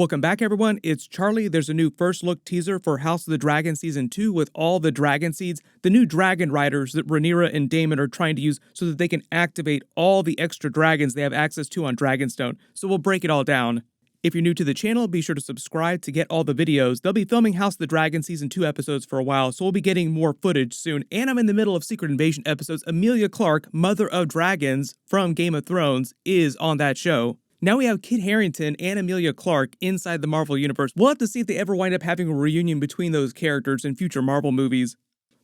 Welcome back, everyone. It's Charlie. There's a new first look teaser for House of the Dragon Season 2 with all the Dragonseeds, the new dragon riders that Rhaenyra and Daemon are trying to use so that they can activate all the extra dragons they have access to on Dragonstone. So we'll break it all down. If you're new to the channel, be sure to subscribe to get all the videos. They'll be filming House of the Dragon Season 2 episodes for a while, so we'll be getting more footage soon. And I'm in the middle of Secret Invasion episodes. Emilia Clarke, Mother of Dragons from Game of Thrones, is on that show. Now we have Kit Harington and Emilia Clarke inside the Marvel Universe. We'll have to see if they ever wind up having a reunion between those characters in future Marvel movies.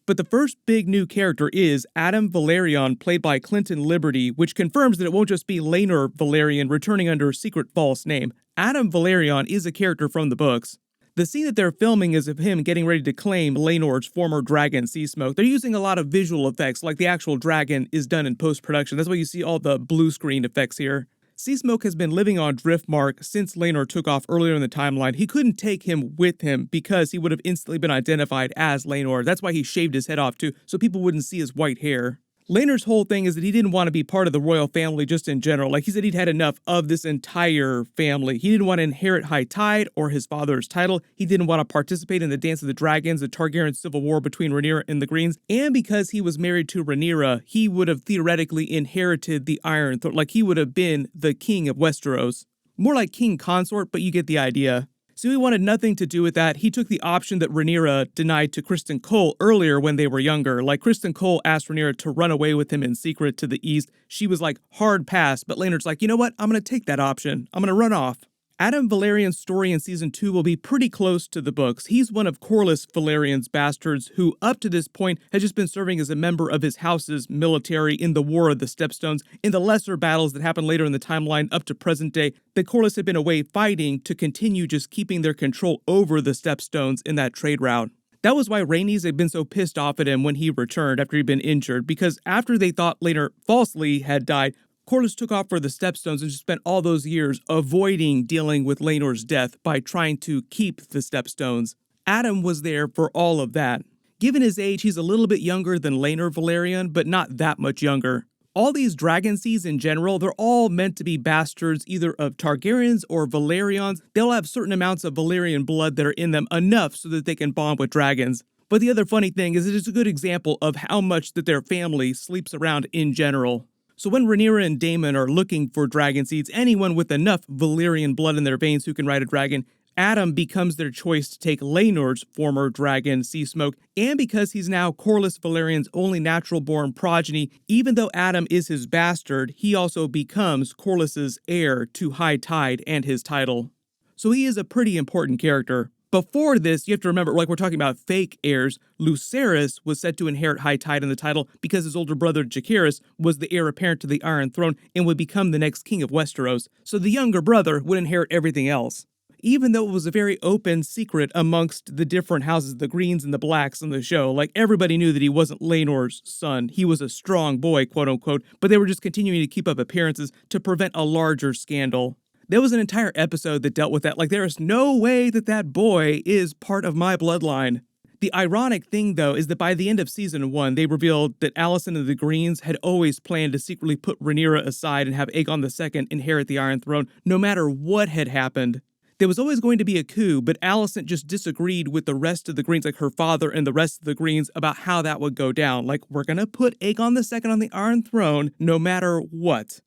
But the first big new character is Addam Velaryon, played by Clinton Liberty, which confirms that it won't just be Rhaenyra Velaryon returning under a secret false name. Addam Velaryon is a character from the books. The scene that they're filming is of him getting ready to claim Rhaenyra's former dragon, Seasmoke. They're using a lot of visual effects, like the actual dragon is done in post-production. That's why you see all the blue screen effects here. Seasmoke has been living on Driftmark since Rhaenyra took off earlier in the timeline. He couldn't take him with him because he would have instantly been identified as Rhaenyra. That's why he shaved his head off too, so people wouldn't see his white hair. Rhaenyra's whole thing is that he didn't want to be part of the royal family just in general. Like, he said he'd had enough of this entire family. He didn't want to inherit High Tide or his father's title. He didn't want to participate in the Dance of the Dragons, the Targaryen civil war between Rhaenyra and the Greens. And because he was married to Rhaenyra, he would have theoretically inherited the Iron Throne. Like, he would have been the king of Westeros. More like king consort, but you get the idea. So he wanted nothing to do with that. He took the option that Rhaenyra denied to Criston Cole earlier when they were younger. Like, Criston Cole asked Rhaenyra to run away with him in secret to the east. She was like, hard pass, but Rhaenyra's like, you know what? I'm going to take that option. I'm going to run off. Addam Velaryon's story in Season 2 will be pretty close to the books. He's one of Corlys Velaryon's bastards who, up to this point, has just been serving as a member of his house's military in the War of the Stepstones. In the lesser battles that happened later in the timeline up to present day, the Corlys had been away fighting to continue just keeping their control over the Stepstones in that trade route. That was why Rhaenys had been so pissed off at him when he returned after he'd been injured, because after they thought later falsely had died, Corlys took off for the Stepstones and just spent all those years avoiding dealing with Rhaenyra's death by trying to keep the Stepstones. Addam was there for all of that. Given his age, he's a little bit younger than Rhaenyra Velaryon, but not that much younger. All these Dragonseeds in general, they're all meant to be bastards either of Targaryens or Velaryons. They'll have certain amounts of Valyrian blood that are in them, enough so that they can bond with dragons. But the other funny thing is it's a good example of how much that their family sleeps around in general. So when Rhaenyra and Daemon are looking for Dragonseeds, anyone with enough Valyrian blood in their veins who can ride a dragon, Addam becomes their choice to take Rhaenyra's former dragon, Seasmoke, and because he's now Corlys Velaryon's only natural-born progeny, even though Addam is his bastard, he also becomes Corlys's heir to High Tide and his title. So he is a pretty important character. Before this, you have to remember, like, we're talking about fake heirs, Lucerys was set to inherit High Tide in the title because his older brother Jacaerys was the heir apparent to the Iron Throne and would become the next king of Westeros, so the younger brother would inherit everything else. Even though it was a very open secret amongst the different houses, the Greens and the Blacks on the show, like, everybody knew that he wasn't Rhaenyra's son. He was a strong boy, quote-unquote, but they were just continuing to keep up appearances to prevent a larger scandal. There was an entire episode that dealt with that. Like, there is no way that that boy is part of my bloodline. The ironic thing, though, is that by the end of Season 1, they revealed that Alicent and the Greens had always planned to secretly put Rhaenyra aside and have Aegon II inherit the Iron Throne, no matter what had happened. There was always going to be a coup, but Alicent just disagreed with the rest of the Greens, like her father and the rest of the Greens, about how that would go down. Like, we're gonna put Aegon II on the Iron Throne no matter what.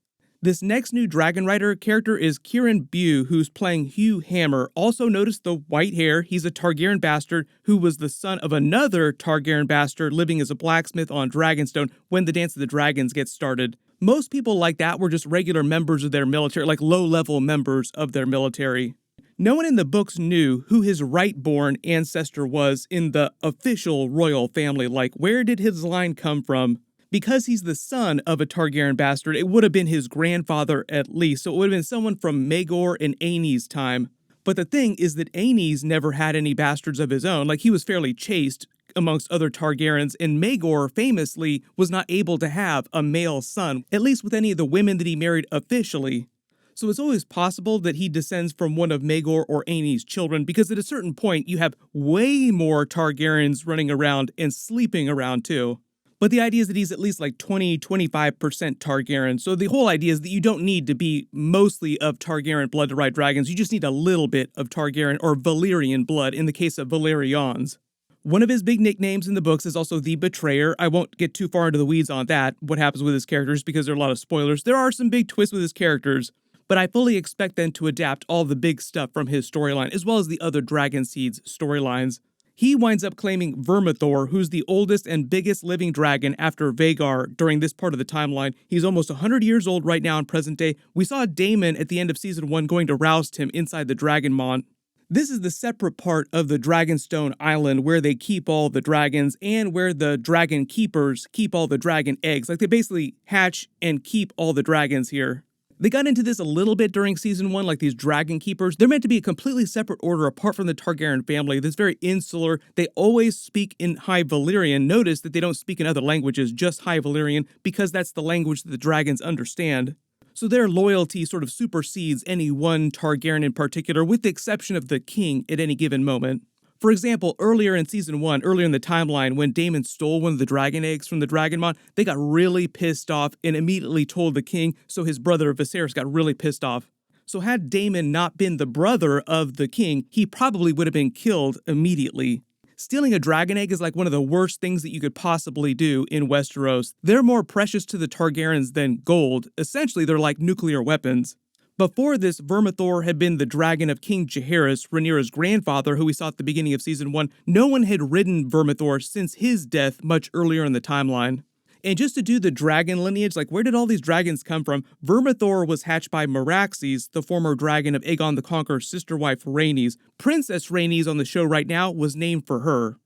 This next new Dragon Rider character is Kieran Bew, who's playing Hugh Hammer. Also notice the white hair. He's a Targaryen bastard who was the son of another Targaryen bastard living as a blacksmith on Dragonstone when the Dance of the Dragons gets started. Most people like that were just regular members of their military, like low-level members of their military. No one in the books knew who his right-born ancestor was in the official royal family. Like, where did his line come from? Because he's the son of a Targaryen bastard, it would have been his grandfather at least, so it would have been someone from Maegor and Aenys' time. But the thing is that Aenys never had any bastards of his own. Like, he was fairly chaste amongst other Targaryens, and Maegor famously was not able to have a male son, at least with any of the women that he married officially. So it's always possible that he descends from one of Maegor or Aenys' children, because at a certain point you have way more Targaryens running around and sleeping around too. But the idea is that he's at least like 20-25% Targaryen. So the whole idea is that you don't need to be mostly of Targaryen blood to ride dragons. You just need a little bit of Targaryen or Valyrian blood in the case of Velaryons. One of his big nicknames in the books is also the Betrayer. I won't get too far into the weeds on that, what happens with his characters, because there are a lot of spoilers. There are some big twists with his characters, but I fully expect them to adapt all the big stuff from his storyline, as well as the other Dragonseeds storylines. He winds up claiming Vermithor, who's the oldest and biggest living dragon after Vhagar during this part of the timeline. He's almost 100 years old right now in present day. We saw Daemon at the end of Season 1 going to roust him inside the Dragonmont. This is the separate part of the Dragonstone Island where they keep all the dragons and where the dragon keepers keep all the dragon eggs. Like, they basically hatch and keep all the dragons here. They got into this a little bit during Season 1, like these dragon keepers. They're meant to be a completely separate order apart from the Targaryen family. That's very insular. They always speak in High Valyrian. Notice that they don't speak in other languages, just High Valyrian, because that's the language that the dragons understand. So their loyalty sort of supersedes any one Targaryen in particular, with the exception of the king at any given moment. For example, earlier in Season 1, earlier in the timeline, when Daemon stole one of the dragon eggs from the Dragonmont, they got really pissed off and immediately told the king, so his brother Viserys got really pissed off. So had Daemon not been the brother of the king, he probably would have been killed immediately. Stealing a dragon egg is like one of the worst things that you could possibly do in Westeros. They're more precious to the Targaryens than gold. Essentially, they're like nuclear weapons. Before this, Vermithor had been the dragon of King Jaehaerys, Rhaenyra's grandfather, who we saw at the beginning of Season 1. No one had ridden Vermithor since his death much earlier in the timeline. And just to do the dragon lineage, like where did all these dragons come from? Vermithor was hatched by Meraxes, the former dragon of Aegon the Conqueror's sister wife Rhaenys. Princess Rhaenys on the show right now was named for her.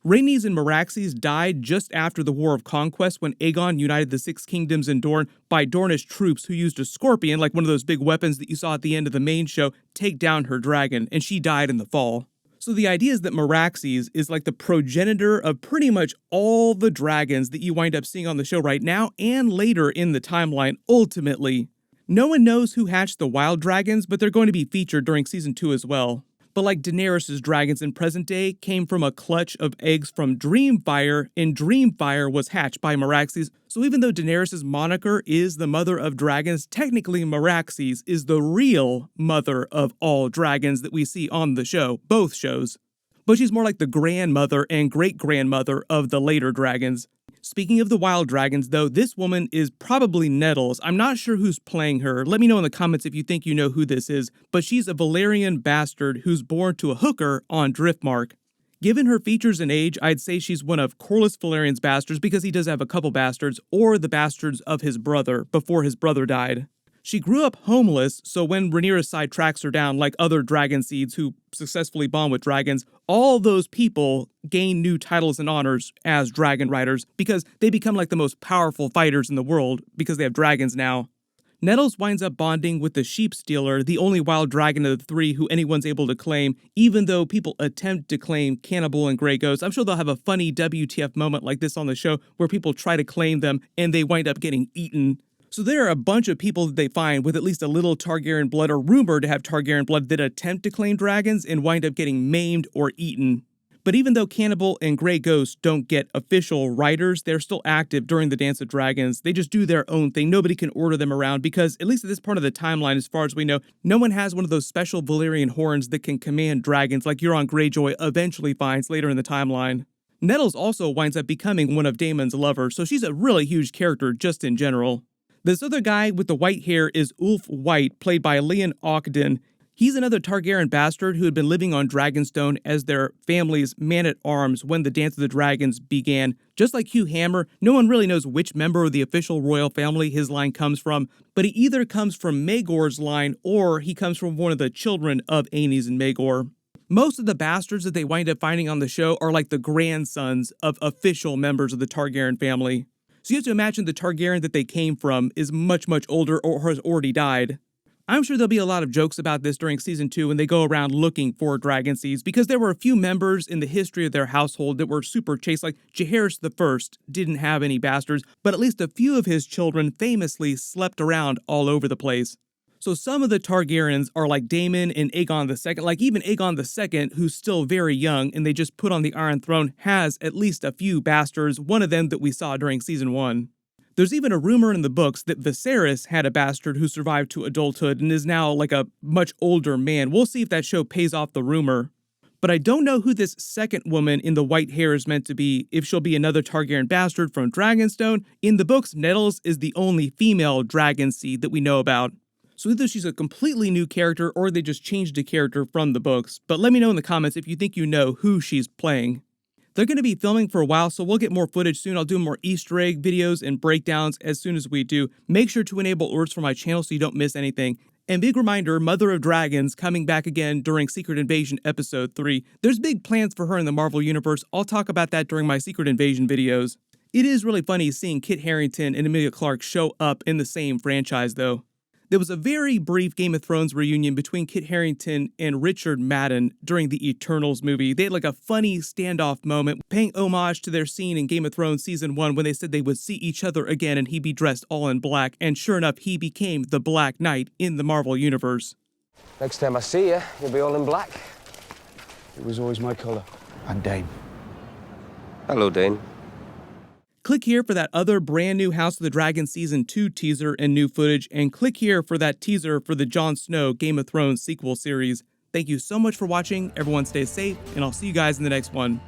Rhaenys and Meraxes died just after the War of Conquest when Aegon united the Six Kingdoms in Dorne by Dornish troops who used a scorpion, like one of those big weapons that you saw at the end of the main show, take down her dragon, and she died in the fall. So the idea is that Meraxes is like the progenitor of pretty much all the dragons that you wind up seeing on the show right now and later in the timeline, ultimately. No one knows who hatched the wild dragons, but they're going to be featured during Season 2 as well. But like Daenerys' dragons in present day came from a clutch of eggs from Dreamfyre, and Dreamfyre was hatched by Meraxes. So even though Daenerys' moniker is the mother of dragons, technically Meraxes is the real mother of all dragons that we see on the show, both shows. But she's more like the grandmother and great-grandmother of the later dragons. Speaking of the wild dragons, though, this woman is probably Nettles. I'm not sure who's playing her. Let me know in the comments if you think you know who this is, but she's a Velaryon bastard who's born to a hooker on Driftmark. Given her features and age, I'd say she's one of Corlys Velaryon's bastards because he does have a couple bastards, or the bastards of his brother before his brother died. She grew up homeless, so when Rhaenyra's side tracks her down, like other Dragonseeds who successfully bond with dragons, all those people gain new titles and honors as dragon riders because they become like the most powerful fighters in the world because they have dragons now. Nettles winds up bonding with the Sheep Stealer, the only wild dragon of the three who anyone's able to claim, even though people attempt to claim Cannibal and Grey Ghost. I'm sure they'll have a funny WTF moment like this on the show where people try to claim them and they wind up getting eaten. So there are a bunch of people that they find with at least a little Targaryen blood or rumored to have Targaryen blood that attempt to claim dragons and wind up getting maimed or eaten. But even though Cannibal and Grey Ghost don't get official riders, they're still active during the Dance of Dragons. They just do their own thing. Nobody can order them around because, at least at this part of the timeline, as far as we know, no one has one of those special Valyrian horns that can command dragons like Euron Greyjoy eventually finds later in the timeline. Nettles also winds up becoming one of Daemon's lovers, so she's a really huge character just in general. This other guy with the white hair is Ulf White, played by Leon Ogden. He's another Targaryen bastard who had been living on Dragonstone as their family's man-at-arms when the Dance of the Dragons began. Just like Hugh Hammer, no one really knows which member of the official royal family his line comes from, but he either comes from Maegor's line or he comes from one of the children of Aenys and Maegor. Most of the bastards that they wind up finding on the show are like the grandsons of official members of the Targaryen family. So you have to imagine the Targaryen that they came from is much, much older or has already died. I'm sure there'll be a lot of jokes about this during Season 2 when they go around looking for Dragonseeds, because there were a few members in the history of their household that were super chaste, like Jaehaerys I didn't have any bastards, but at least a few of his children famously slept around all over the place. So some of the Targaryens are like Daemon and Aegon II, like even Aegon II, who's still very young and they just put on the Iron Throne, has at least a few bastards, one of them that we saw during Season 1. There's even a rumor in the books that Viserys had a bastard who survived to adulthood and is now like a much older man. We'll see if that show pays off the rumor. But I don't know who this second woman in the white hair is meant to be, if she'll be another Targaryen bastard from Dragonstone. In the books, Nettles is the only female dragon seed that we know about. So either she's a completely new character or they just changed a character from the books. But let me know in the comments if you think you know who she's playing. They're going to be filming for a while, so we'll get more footage soon. I'll do more Easter egg videos and breakdowns as soon as we do. Make sure to enable alerts for my channel so you don't miss anything. And big reminder, Mother of Dragons coming back again during Secret Invasion Episode 3. There's big plans for her in the Marvel Universe. I'll talk about that during my Secret Invasion videos. It is really funny seeing Kit Harington and Emilia Clarke show up in the same franchise, though. There was a very brief Game of Thrones reunion between Kit Harington and Richard Madden during the Eternals movie. They had like a funny standoff moment, paying homage to their scene in Game of Thrones Season 1 when they said they would see each other again and he'd be dressed all in black, and sure enough, he became the Black Knight in the Marvel Universe. Next time I see you, you'll be all in black. It was always my colour. And Dane. Hello, Dane. Click here for that other brand new House of the Dragon Season 2 teaser and new footage, and click here for that teaser for the Jon Snow Game of Thrones sequel series. Thank you so much for watching, everyone stay safe, and I'll see you guys in the next one.